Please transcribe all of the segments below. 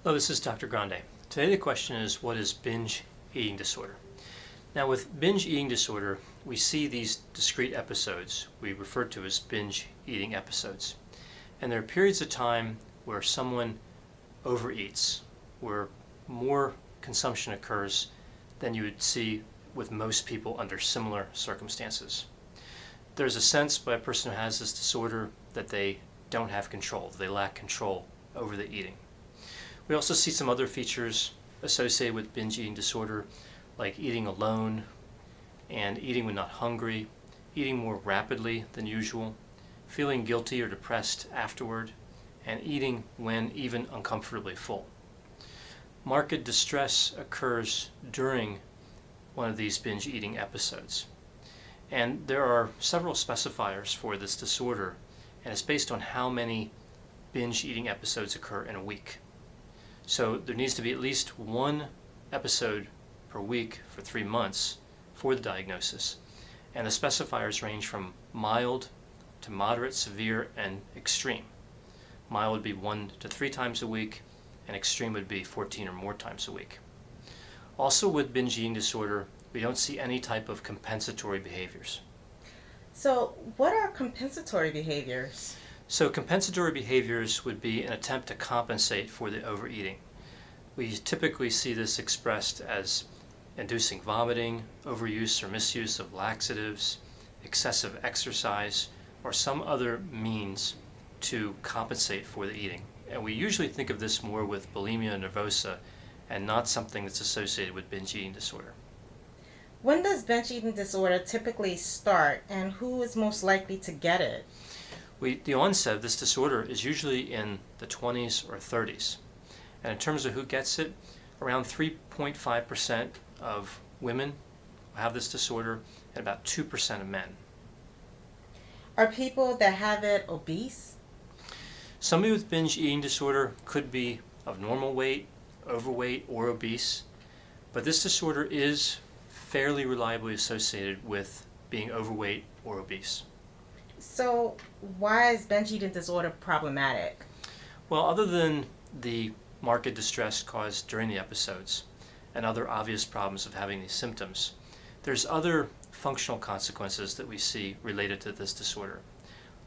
Hello, this is Dr. Grande. Today the question is, what is binge eating disorder? Now with binge eating disorder, we see these discrete episodes we refer to as binge eating episodes. And there are periods of time where someone overeats, where more consumption occurs than you would see with most people under similar circumstances. There's a sense by a person who has this disorder that they don't have control, they lack control over the eating. We also see some other features associated with binge eating disorder, like eating alone and eating when not hungry, eating more rapidly than usual, feeling guilty or depressed afterward, and eating when even uncomfortably full. Marked distress occurs during one of these binge eating episodes. And there are several specifiers for this disorder, and it's based on how many binge eating episodes occur in a week. So there needs to be at least one episode per week for 3 months for the diagnosis. And the specifiers range from mild to moderate, severe, and extreme. Mild would be 1 to 3 times a week, and extreme would be 14 or more times a week. Also with binge eating disorder, we don't see any type of compensatory behaviors. So, what are compensatory behaviors? So compensatory behaviors would be an attempt to compensate for the overeating. We typically see this expressed as inducing vomiting, overuse or misuse of laxatives, excessive exercise, or some other means to compensate for the eating. And we usually think of this more with bulimia nervosa and not something that's associated with binge eating disorder. When does binge eating disorder typically start, and who is most likely to get it? The onset of this disorder is usually in the 20s or 30s. And in terms of who gets it, around 3.5% of women have this disorder and about 2% of men. Are people that have it obese? Somebody with binge eating disorder could be of normal weight, overweight, or obese, but this disorder is fairly reliably associated with being overweight or obese. So, why is binge eating disorder problematic? Well, other than the marked distress caused during the episodes and other obvious problems of having these symptoms, there's other functional consequences that we see related to this disorder,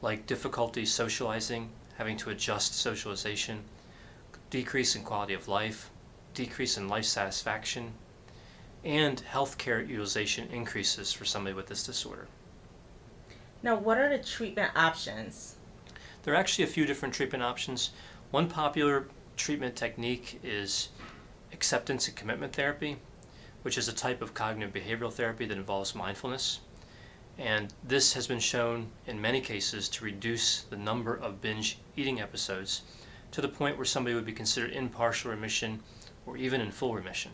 like difficulty socializing, having to adjust socialization, decrease in quality of life, decrease in life satisfaction, and healthcare utilization increases for somebody with this disorder. Now, what are the treatment options? There are actually a few different treatment options. One popular treatment technique is acceptance and commitment therapy, which is a type of cognitive behavioral therapy that involves mindfulness. And this has been shown in many cases to reduce the number of binge eating episodes to the point where somebody would be considered in partial remission or even in full remission.